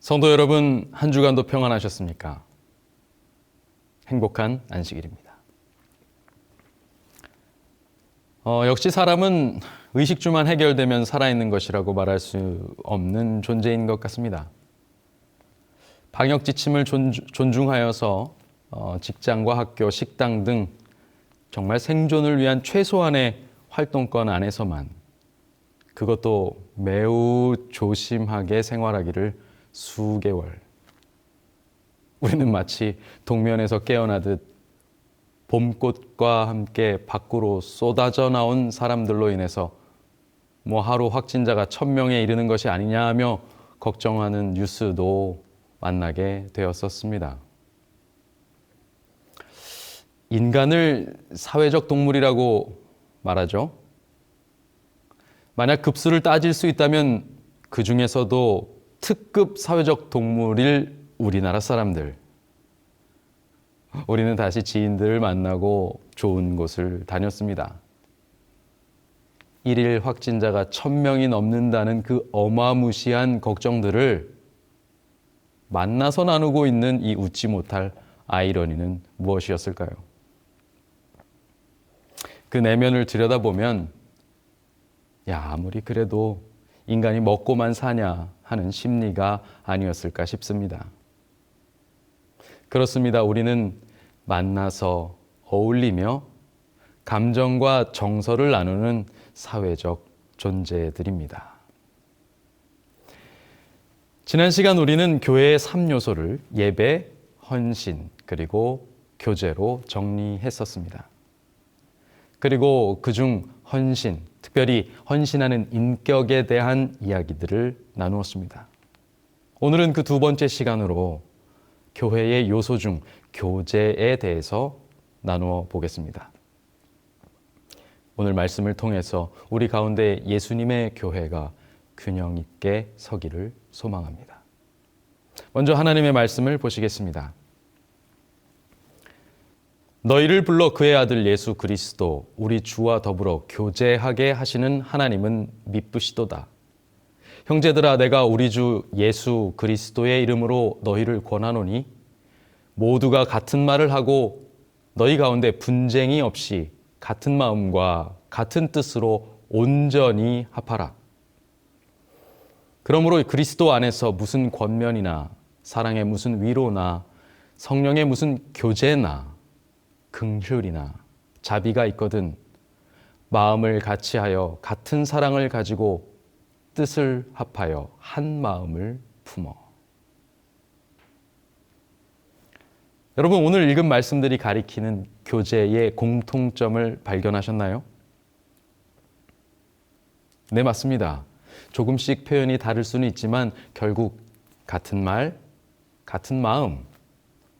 성도 여러분, 한 주간도 평안하셨습니까? 행복한 안식일입니다. 역시 사람은 의식주만 해결되면 살아있는 것이라고 말할 수 없는 존재인 것 같습니다. 방역 지침을 존중하여서 직장과 학교, 식당 등 정말 생존을 위한 최소한의 활동권 안에서만, 그것도 매우 조심하게 생활하기를 수개월. 우리는 마치 동면에서 깨어나듯 봄꽃과 함께 밖으로 쏟아져 나온 사람들로 인해서 하루 확진자가 1,000명에 이르는 것이 아니냐 하며 걱정하는 뉴스도 만나게 되었었습니다. 인간을 사회적 동물이라고 말하죠. 만약 급수를 따질 수 있다면 그 중에서도 특급 사회적 동물일 우리나라 사람들. 우리는 다시 지인들을 만나고 좋은 곳을 다녔습니다. 일일 확진자가 1,000명이 넘는다는 그 어마무시한 걱정들을 만나서 나누고 있는 이 웃지 못할 아이러니는 무엇이었을까요? 그 내면을 들여다보면 아무리 그래도 인간이 먹고만 사냐 하는 심리가 아니었을까 싶습니다. 그렇습니다. 우리는 만나서 어울리며 감정과 정서를 나누는 사회적 존재들입니다. 지난 시간 우리는 교회의 3요소를 예배, 헌신, 그리고 교제로 정리했었습니다. 그리고 그중 헌신, 특별히 헌신하는 인격에 대한 이야기들을 나누었습니다. 오늘은 그 두 번째 시간으로 교회의 요소 중 교제에 대해서 나누어 보겠습니다. 오늘 말씀을 통해서 우리 가운데 예수님의 교회가 균형 있게 서기를 소망합니다. 먼저 하나님의 말씀을 보시겠습니다. 너희를 불러 그의 아들 예수 그리스도 우리 주와 더불어 교제하게 하시는 하나님은 미쁘시도다. 형제들아, 내가 우리 주 예수 그리스도의 이름으로 너희를 권하노니 모두가 같은 말을 하고 너희 가운데 분쟁이 없이 같은 마음과 같은 뜻으로 온전히 합하라. 그러므로 그리스도 안에서 무슨 권면이나 사랑의 무슨 위로나 성령의 무슨 교제나 긍휼이나 자비가 있거든 마음을 같이하여 같은 사랑을 가지고 뜻을 합하여 한 마음을 품어. 여러분, 오늘 읽은 말씀들이 가리키는 교제의 공통점을 발견하셨나요? 네, 맞습니다. 조금씩 표현이 다를 수는 있지만 결국 같은 말, 같은 마음,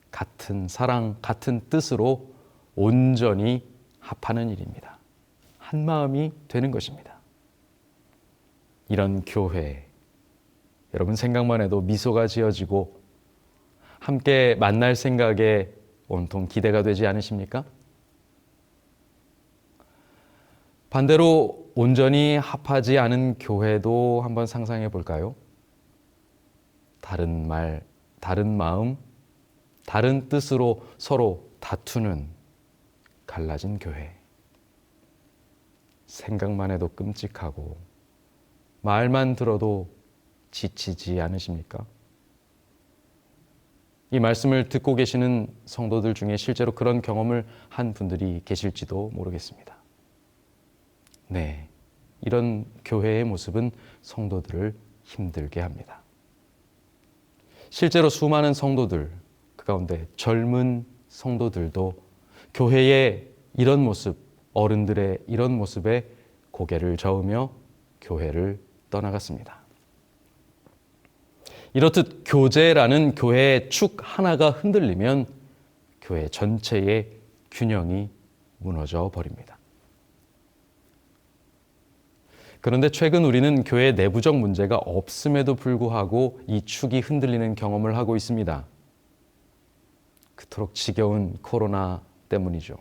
같은 사랑, 같은 뜻으로 온전히 합하는 일입니다. 한 마음이 되는 것입니다. 이런 교회, 여러분 생각만 해도 미소가 지어지고 함께 만날 생각에 온통 기대가 되지 않으십니까? 반대로 온전히 합하지 않은 교회도 한번 상상해 볼까요? 다른 말, 다른 마음, 다른 뜻으로 서로 다투는 갈라진 교회. 생각만 해도 끔찍하고 말만 들어도 지치지 않으십니까? 이 말씀을 듣고 계시는 성도들 중에 실제로 그런 경험을 한 분들이 계실지도 모르겠습니다. 네, 이런 교회의 모습은 성도들을 힘들게 합니다. 실제로 수많은 성도들, 그 가운데 젊은 성도들도 교회의 이런 모습, 어른들의 이런 모습에 고개를 저으며 교회를 떠나갔습니다. 이렇듯 교제라는 교회의 축 하나가 흔들리면 교회 전체의 균형이 무너져 버립니다. 그런데 최근 우리는 교회 내부적 문제가 없음에도 불구하고 이 축이 흔들리는 경험을 하고 있습니다. 그토록 지겨운 코로나 때문이죠.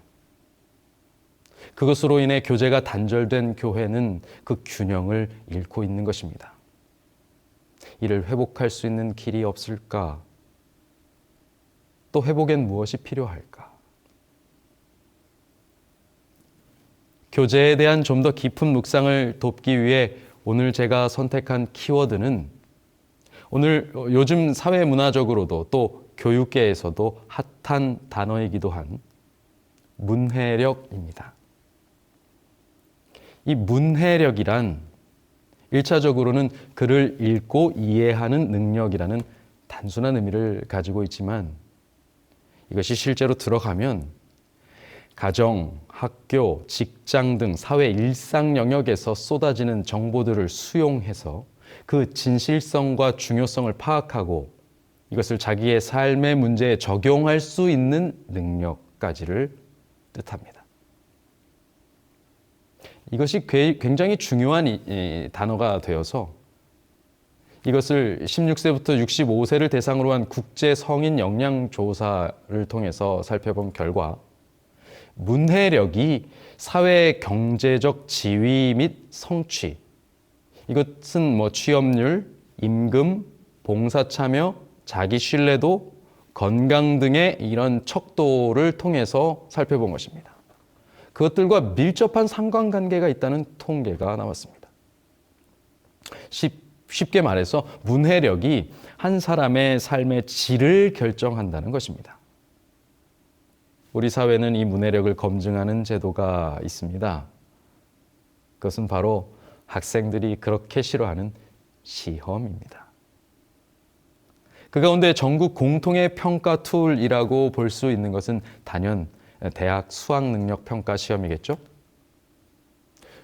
그것으로 인해 교제가 단절된 교회는 그 균형을 잃고 있는 것입니다. 이를 회복할 수 있는 길이 없을까? 또 회복엔 무엇이 필요할까? 교제에 대한 좀 더 깊은 묵상을 돕기 위해 오늘 제가 선택한 키워드는 오늘 요즘 사회문화적으로도 또 교육계에서도 핫한 단어이기도 한 문해력입니다. 이 문해력이란 1차적으로는 글을 읽고 이해하는 능력이라는 단순한 의미를 가지고 있지만 이것이 실제로 들어가면 가정, 학교, 직장 등 사회 일상 영역에서 쏟아지는 정보들을 수용해서 그 진실성과 중요성을 파악하고 이것을 자기의 삶의 문제에 적용할 수 있는 능력까지를 뜻합니다. 이것이 굉장히 중요한 단어가 되어서 이것을 16세부터 65세를 대상으로 한 국제 성인 역량 조사를 통해서 살펴본 결과 문해력이 사회 경제적 지위 및 성취, 이것은 취업률, 임금, 봉사 참여, 자기 신뢰도, 건강 등의 이런 척도를 통해서 살펴본 것입니다. 그것들과 밀접한 상관관계가 있다는 통계가 나왔습니다. 쉽게 말해서 문해력이 한 사람의 삶의 질을 결정한다는 것입니다. 우리 사회는 이 문해력을 검증하는 제도가 있습니다. 그것은 바로 학생들이 그렇게 싫어하는 시험입니다. 그 가운데 전국 공통의 평가 툴이라고 볼 수 있는 것은 단연 대학 수학능력평가 시험이겠죠?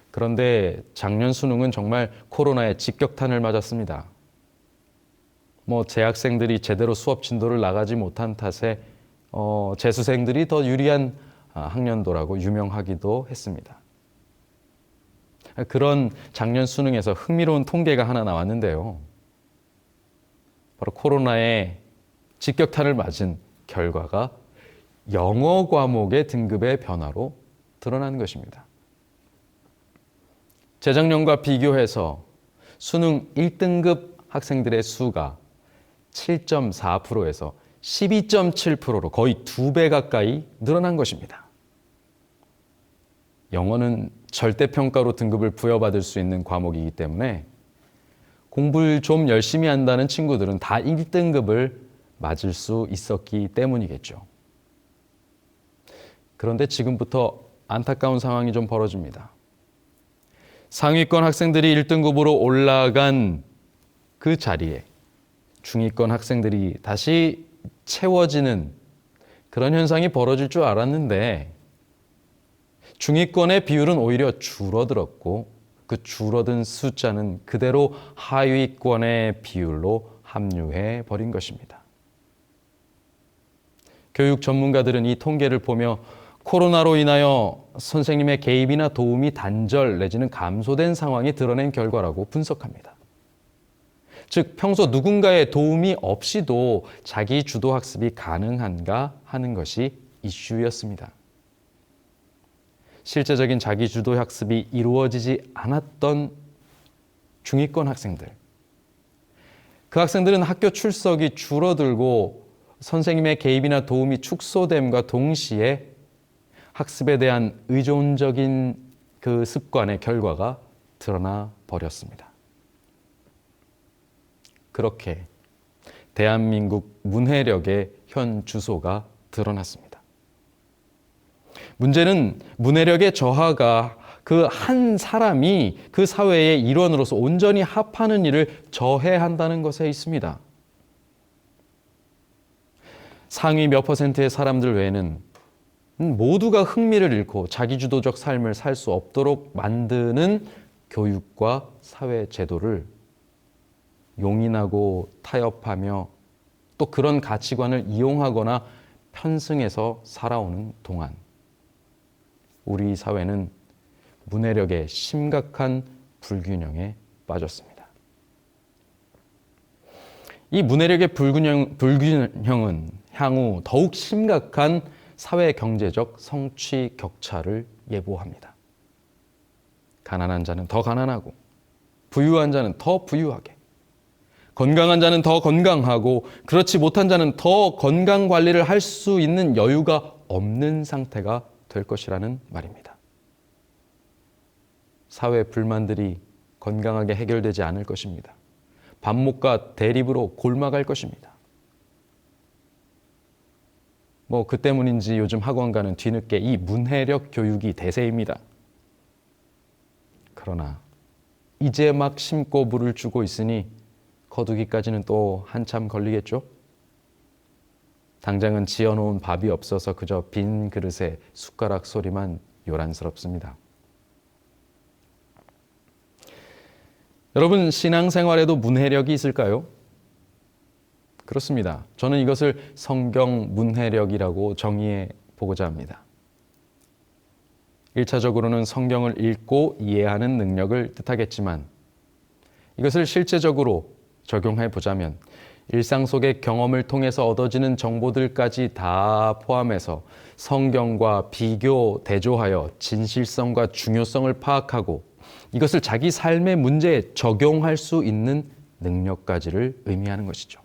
그런데 작년 수능은 정말 코로나의 직격탄을 맞았습니다. 재학생들이 제대로 수업 진도를 나가지 못한 탓에 재수생들이 더 유리한 학년도라고 유명하기도 했습니다. 그런 작년 수능에서 흥미로운 통계가 하나 나왔는데요. 바로 코로나의 직격탄을 맞은 결과가 영어 과목의 등급의 변화로 드러난 것입니다. 재작년과 비교해서 수능 1등급 학생들의 수가 7.4%에서 12.7%로 거의 2배 가까이 늘어난 것입니다. 영어는 절대평가로 등급을 부여받을 수 있는 과목이기 때문에 공부를 좀 열심히 한다는 친구들은 다 1등급을 맞을 수 있었기 때문이겠죠. 그런데 지금부터 안타까운 상황이 좀 벌어집니다. 상위권 학생들이 1등급으로 올라간 그 자리에 중위권 학생들이 다시 채워지는 그런 현상이 벌어질 줄 알았는데 중위권의 비율은 오히려 줄어들었고 그 줄어든 숫자는 그대로 하위권의 비율로 합류해 버린 것입니다. 교육 전문가들은 이 통계를 보며 코로나로 인하여 선생님의 개입이나 도움이 단절 내지는 감소된 상황이 드러낸 결과라고 분석합니다. 즉 평소 누군가의 도움이 없이도 자기 주도 학습이 가능한가 하는 것이 이슈였습니다. 실제적인 자기 주도 학습이 이루어지지 않았던 중위권 학생들. 그 학생들은 학교 출석이 줄어들고 선생님의 개입이나 도움이 축소됨과 동시에 학습에 대한 의존적인 그 습관의 결과가 드러나 버렸습니다. 그렇게 대한민국 문해력의 현 주소가 드러났습니다. 문제는 문해력의 저하가 그 한 사람이 그 사회의 일원으로서 온전히 합하는 일을 저해한다는 것에 있습니다. 상위 몇 퍼센트의 사람들 외에는 모두가 흥미를 잃고 자기주도적 삶을 살 수 없도록 만드는 교육과 사회 제도를 용인하고 타협하며 또 그런 가치관을 이용하거나 편승해서 살아오는 동안 우리 사회는 문해력의 심각한 불균형에 빠졌습니다. 이 문해력의 불균형은 향후 더욱 심각한 사회 경제적 성취 격차를 예보합니다. 가난한 자는 더 가난하고 부유한 자는 더 부유하게, 건강한 자는 더 건강하고 그렇지 못한 자는 더 건강 관리를 할 수 있는 여유가 없는 상태가 될 것이라는 말입니다. 사회 불만들이 건강하게 해결되지 않을 것입니다. 반목과 대립으로 골마갈 것입니다. 그 때문인지 요즘 학원 가는 뒤늦게 이 문해력 교육이 대세입니다. 그러나 이제 막 심고 물을 주고 있으니 거두기까지는 또 한참 걸리겠죠? 당장은 지어놓은 밥이 없어서 그저 빈 그릇에 숟가락 소리만 요란스럽습니다. 여러분, 신앙생활에도 문해력이 있을까요? 그렇습니다. 저는 이것을 성경 문해력이라고 정의해 보고자 합니다. 1차적으로는 성경을 읽고 이해하는 능력을 뜻하겠지만 이것을 실제적으로 적용해 보자면 일상 속의 경험을 통해서 얻어지는 정보들까지 다 포함해서 성경과 비교, 대조하여 진실성과 중요성을 파악하고 이것을 자기 삶의 문제에 적용할 수 있는 능력까지를 의미하는 것이죠.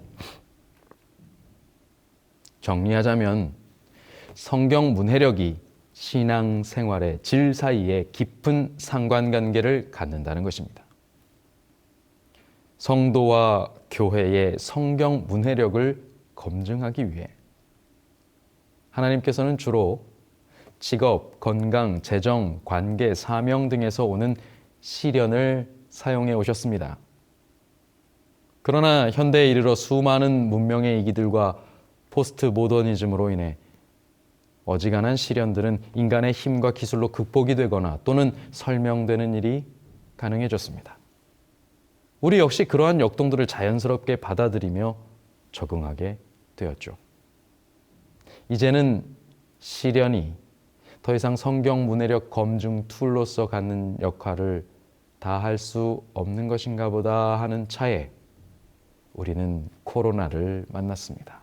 정리하자면 성경 문해력이 신앙생활의 질 사이에 깊은 상관관계를 갖는다는 것입니다. 성도와 교회의 성경 문해력을 검증하기 위해 하나님께서는 주로 직업, 건강, 재정, 관계, 사명 등에서 오는 시련을 사용해 오셨습니다. 그러나 현대에 이르러 수많은 문명의 이기들과 포스트 모더니즘으로 인해 어지간한 시련들은 인간의 힘과 기술로 극복이 되거나 또는 설명되는 일이 가능해졌습니다. 우리 역시 그러한 역동들을 자연스럽게 받아들이며 적응하게 되었죠. 이제는 시련이 더 이상 성경 문해력 검증 툴로서 갖는 역할을 다 할 수 없는 것인가 보다 하는 차에 우리는 코로나를 만났습니다.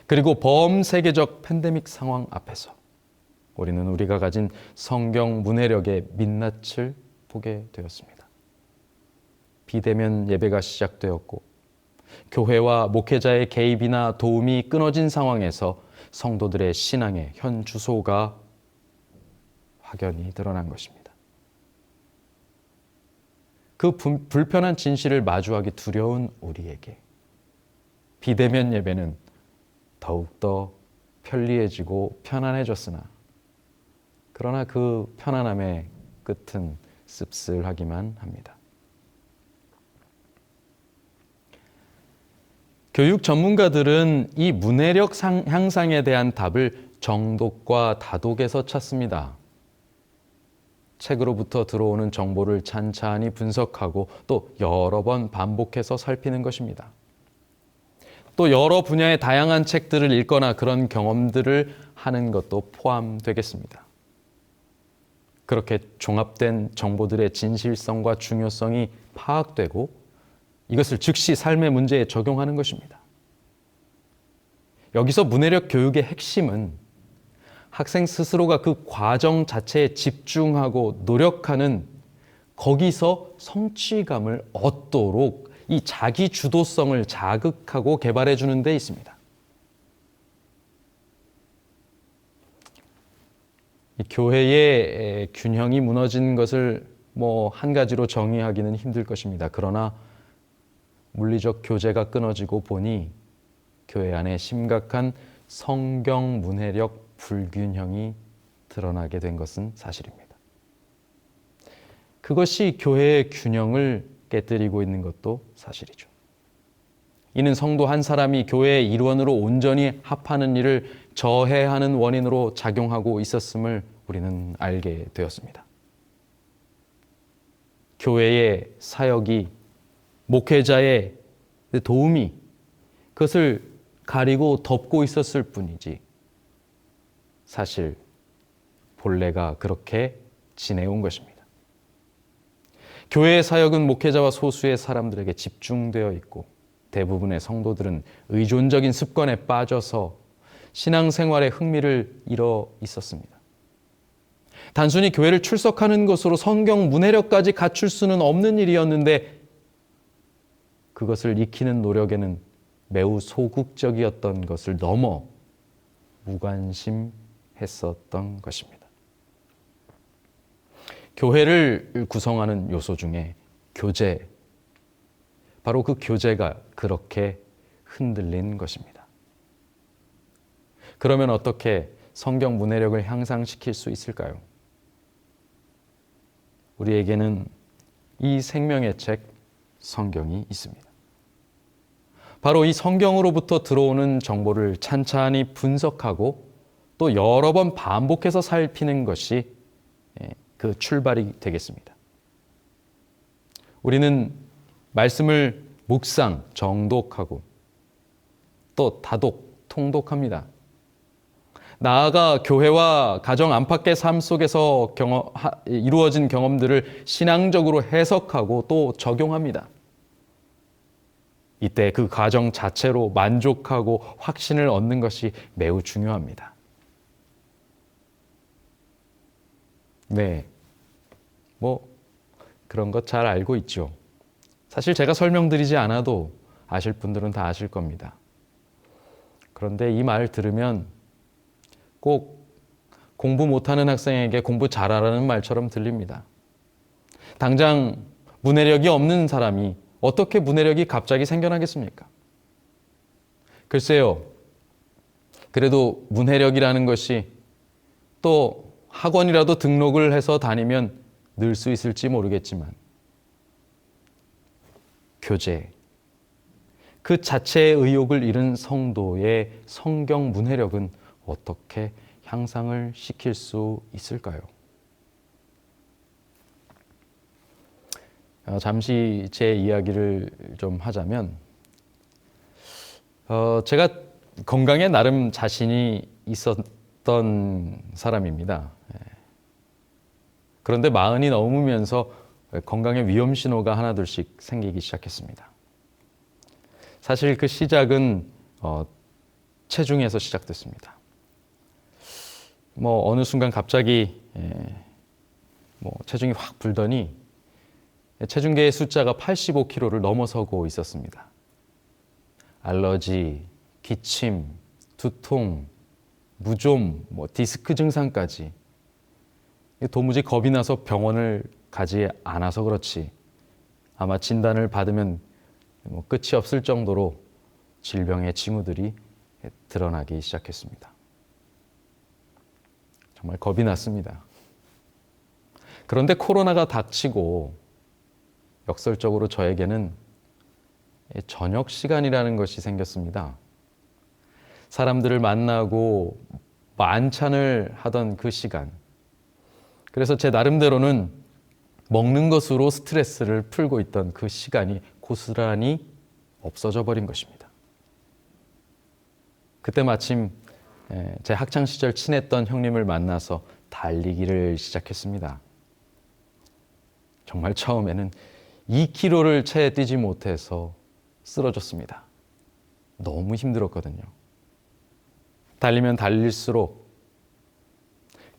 그리고 범세계적 팬데믹 상황 앞에서 우리는 우리가 가진 성경 문해력의 민낯을 보게 되었습니다. 비대면 예배가 시작되었고 교회와 목회자의 개입이나 도움이 끊어진 상황에서 성도들의 신앙의 현 주소가 확연히 드러난 것입니다. 그 불편한 진실을 마주하기 두려운 우리에게 비대면 예배는 더욱더 편리해지고 편안해졌으나 그러나 그 편안함의 끝은 씁쓸하기만 합니다. 교육 전문가들은 이 문해력 향상에 대한 답을 정독과 다독에서 찾습니다. 책으로부터 들어오는 정보를 찬찬히 분석하고 또 여러 번 반복해서 살피는 것입니다. 또 여러 분야의 다양한 책들을 읽거나 그런 경험들을 하는 것도 포함되겠습니다. 그렇게 종합된 정보들의 진실성과 중요성이 파악되고 이것을 즉시 삶의 문제에 적용하는 것입니다. 여기서 문해력 교육의 핵심은 학생 스스로가 그 과정 자체에 집중하고 노력하는 거기서 성취감을 얻도록 이 자기 주도성을 자극하고 개발해 주는 데 있습니다. 이 교회의 균형이 무너진 것을 한 가지로 정의하기는 힘들 것입니다. 그러나 물리적 교제가 끊어지고 보니 교회 안에 심각한 성경 문해력 불균형이 드러나게 된 것은 사실입니다. 그것이 교회의 균형을 깨뜨리고 있는 것도 사실이죠. 이는 성도 한 사람이 교회의 일원으로 온전히 합하는 일을 저해하는 원인으로 작용하고 있었음을 우리는 알게 되었습니다. 교회의 사역이 목회자의 도움이 그것을 가리고 덮고 있었을 뿐이지 사실 본래가 그렇게 지내온 것입니다. 교회의 사역은 목회자와 소수의 사람들에게 집중되어 있고 대부분의 성도들은 의존적인 습관에 빠져서 신앙생활에 흥미를 잃어 있었습니다. 단순히 교회를 출석하는 것으로 성경 문해력까지 갖출 수는 없는 일이었는데 그것을 익히는 노력에는 매우 소극적이었던 것을 넘어 무관심했었던 것입니다. 교회를 구성하는 요소 중에 교제, 바로 그 교제가 그렇게 흔들린 것입니다. 그러면 어떻게 성경 문해력을 향상시킬 수 있을까요? 우리에게는 이 생명의 책 성경이 있습니다. 바로 이 성경으로부터 들어오는 정보를 찬찬히 분석하고 또 여러 번 반복해서 살피는 것이 그 출발이 되겠습니다. 우리는 말씀을 묵상, 정독하고 또 다독, 통독합니다. 나아가 교회와 가정 안팎의 삶 속에서 이루어진 경험들을 신앙적으로 해석하고 또 적용합니다. 이때 그 과정 자체로 만족하고 확신을 얻는 것이 매우 중요합니다. 네, 그런 것 잘 알고 있죠. 사실 제가 설명드리지 않아도 아실 분들은 다 아실 겁니다. 그런데 이 말 들으면 꼭 공부 못하는 학생에게 공부 잘하라는 말처럼 들립니다. 당장 문해력이 없는 사람이 어떻게 문해력이 갑자기 생겨나겠습니까? 글쎄요, 그래도 문해력이라는 것이 또 학원이라도 등록을 해서 다니면 늘 수 있을지 모르겠지만 교제, 그 자체의 의욕을 잃은 성도의 성경 문해력은 어떻게 향상을 시킬 수 있을까요? 잠시 제 이야기를 좀 하자면 제가 건강에 나름 자신이 있었던 사람입니다. 그런데 40이 넘으면서 건강에 위험 신호가 하나둘씩 생기기 시작했습니다. 사실 그 시작은 체중에서 시작됐습니다. 어느 순간 갑자기 체중이 확 불더니 체중계의 숫자가 85kg를 넘어서고 있었습니다. 알러지, 기침, 두통, 무좀, 디스크 증상까지 도무지 겁이 나서 병원을 가지 않아서 그렇지 아마 진단을 받으면 끝이 없을 정도로 질병의 징후들이 드러나기 시작했습니다. 정말 겁이 났습니다. 그런데 코로나가 닥치고 역설적으로 저에게는 저녁 시간이라는 것이 생겼습니다. 사람들을 만나고 만찬을 하던 그 시간. 그래서 제 나름대로는 먹는 것으로 스트레스를 풀고 있던 그 시간이 고스란히 없어져 버린 것입니다. 그때 마침 제 학창시절 친했던 형님을 만나서 달리기를 시작했습니다. 정말 처음에는 2km를 채 뛰지 못해서 쓰러졌습니다. 너무 힘들었거든요. 달리면 달릴수록,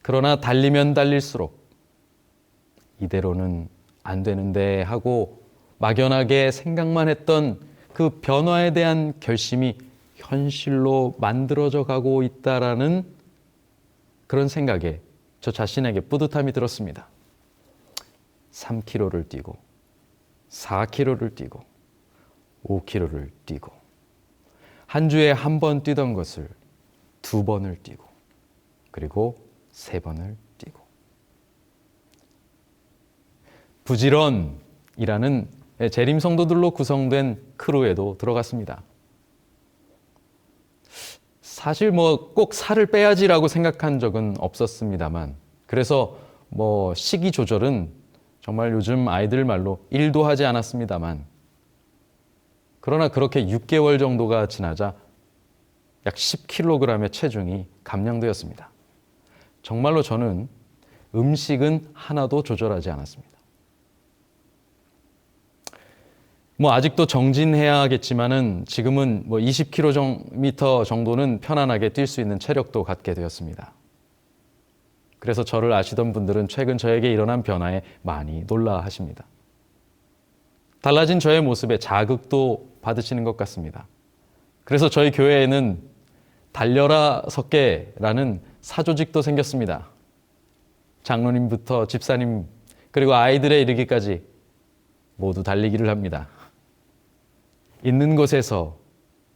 그러나 달리면 달릴수록 이대로는 안 되는데 하고 막연하게 생각만 했던 그 변화에 대한 결심이 현실로 만들어져 가고 있다라는 그런 생각에 저 자신에게 뿌듯함이 들었습니다. 3km를 뛰고 4km를 뛰고 5km를 뛰고 한 주에 한 번 뛰던 것을 2번을 뛰고 그리고 3번을 뛰고 부지런이라는 재림 성도들로 구성된 크루에도 들어갔습니다. 사실 꼭 살을 빼야지라고 생각한 적은 없었습니다만 그래서 식이 조절은 정말 요즘 아이들 말로 1도 하지 않았습니다만 그러나 그렇게 6개월 정도가 지나자 약 10kg의 체중이 감량되었습니다. 정말로 저는 음식은 하나도 조절하지 않았습니다. 아직도 정진해야겠지만은 지금은 20km 정도는 편안하게 뛸 수 있는 체력도 갖게 되었습니다. 그래서 저를 아시던 분들은 최근 저에게 일어난 변화에 많이 놀라하십니다. 달라진 저의 모습에 자극도 받으시는 것 같습니다. 그래서 저희 교회에는 달려라 석계라는 사조직도 생겼습니다. 장로님부터 집사님 그리고 아이들에 이르기까지 모두 달리기를 합니다. 있는 곳에서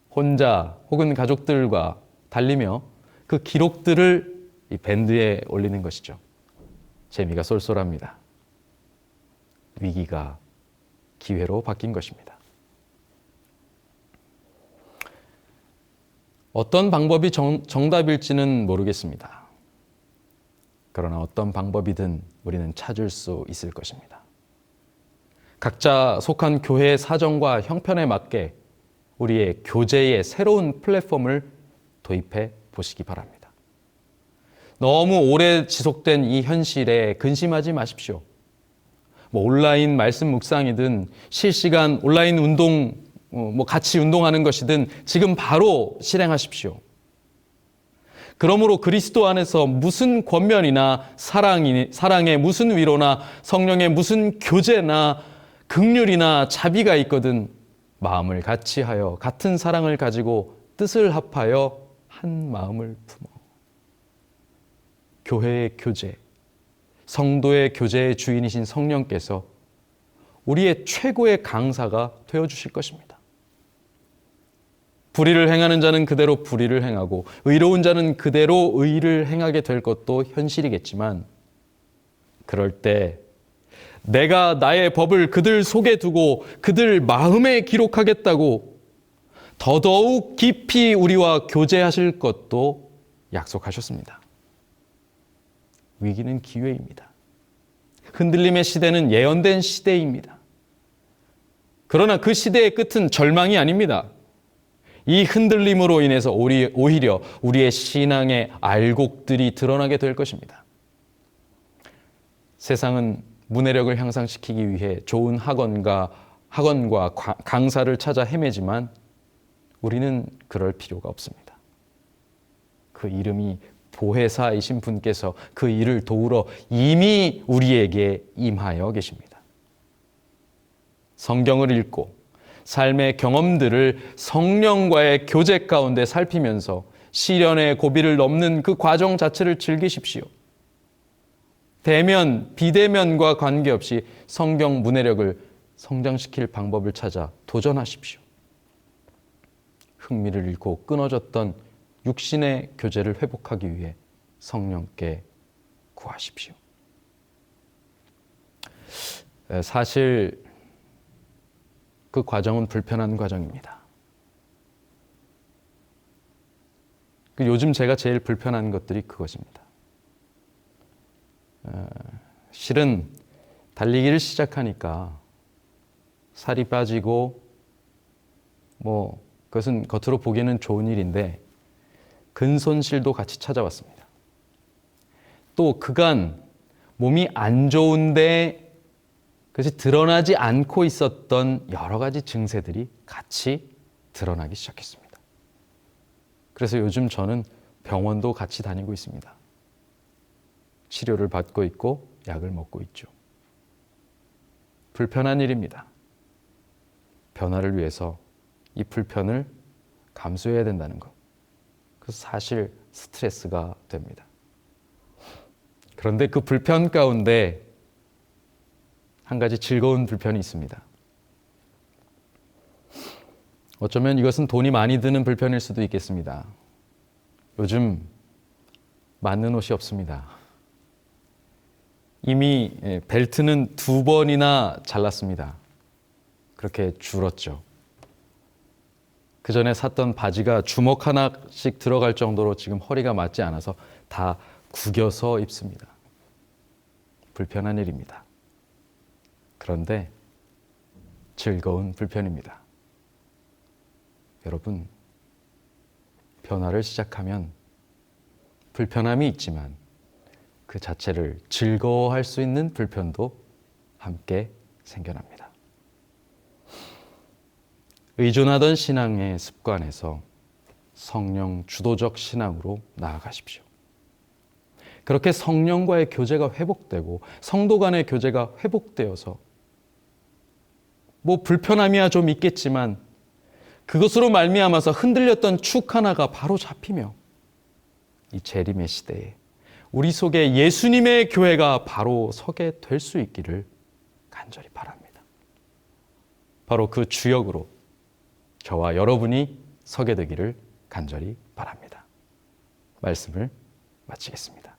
혼자 혹은 가족들과 달리며 그 기록들을 이 밴드에 올리는 것이죠. 재미가 쏠쏠합니다. 위기가 기회로 바뀐 것입니다. 어떤 방법이 정답일지는 모르겠습니다. 그러나 어떤 방법이든 우리는 찾을 수 있을 것입니다. 각자 속한 교회의 사정과 형편에 맞게 우리의 교제의 새로운 플랫폼을 도입해 보시기 바랍니다. 너무 오래 지속된 이 현실에 근심하지 마십시오. 온라인 말씀 묵상이든 실시간 온라인 운동, 같이 운동하는 것이든 지금 바로 실행하십시오. 그러므로 그리스도 안에서 무슨 권면이나 사랑의 무슨 위로나 성령의 무슨 교제나 긍휼이나 자비가 있거든 마음을 같이 하여 같은 사랑을 가지고 뜻을 합하여 한 마음을 품어. 교회의 교제, 성도의 교제의 주인이신 성령께서 우리의 최고의 강사가 되어주실 것입니다. 불의를 행하는 자는 그대로 불의를 행하고 의로운 자는 그대로 의를 행하게 될 것도 현실이겠지만 그럴 때 내가 나의 법을 그들 속에 두고 그들 마음에 기록하겠다고 더더욱 깊이 우리와 교제하실 것도 약속하셨습니다. 위기는 기회입니다. 흔들림의 시대는 예언된 시대입니다. 그러나 그 시대의 끝은 절망이 아닙니다. 이 흔들림으로 인해서 오히려 우리의 신앙의 알곡들이 드러나게 될 것입니다. 세상은 문해력을 향상시키기 위해 좋은 학원과 강사를 찾아 헤매지만 우리는 그럴 필요가 없습니다. 그 이름이 보혜사이신 분께서 그 일을 도우러 이미 우리에게 임하여 계십니다. 성경을 읽고 삶의 경험들을 성령과의 교제 가운데 살피면서 시련의 고비를 넘는 그 과정 자체를 즐기십시오. 대면, 비대면과 관계없이 성경 문해력을 성장시킬 방법을 찾아 도전하십시오. 흥미를 잃고 끊어졌던 육신의 교제를 회복하기 위해 성령께 구하십시오. 사실 그 과정은 불편한 과정입니다. 요즘 제가 제일 불편한 것들이 그것입니다. 실은 달리기를 시작하니까 살이 빠지고 그것은 겉으로 보기에는 좋은 일인데 근손실도 같이 찾아왔습니다. 또 그간 몸이 안 좋은데 그것이 드러나지 않고 있었던 여러 가지 증세들이 같이 드러나기 시작했습니다. 그래서 요즘 저는 병원도 같이 다니고 있습니다. 치료를 받고 있고 약을 먹고 있죠. 불편한 일입니다. 변화를 위해서 이 불편을 감수해야 된다는 것. 그래서 사실 스트레스가 됩니다. 그런데 그 불편 가운데 한 가지 즐거운 불편이 있습니다. 어쩌면 이것은 돈이 많이 드는 불편일 수도 있겠습니다. 요즘 맞는 옷이 없습니다. 이미 벨트는 2번이나 잘랐습니다. 그렇게 줄었죠. 그 전에 샀던 바지가 주먹 하나씩 들어갈 정도로 지금 허리가 맞지 않아서 다 구겨서 입습니다. 불편한 일입니다. 그런데 즐거운 불편입니다. 여러분, 변화를 시작하면 불편함이 있지만 그 자체를 즐거워할 수 있는 불편도 함께 생겨납니다. 의존하던 신앙의 습관에서 성령 주도적 신앙으로 나아가십시오. 그렇게 성령과의 교제가 회복되고 성도 간의 교제가 회복되어서 뭐 불편함이야 좀 있겠지만 그것으로 말미암아서 흔들렸던 축 하나가 바로 잡히며 이 재림의 시대에 우리 속에 예수님의 교회가 바로 서게 될 수 있기를 간절히 바랍니다. 바로 그 주역으로 저와 여러분이 서게 되기를 간절히 바랍니다. 말씀을 마치겠습니다.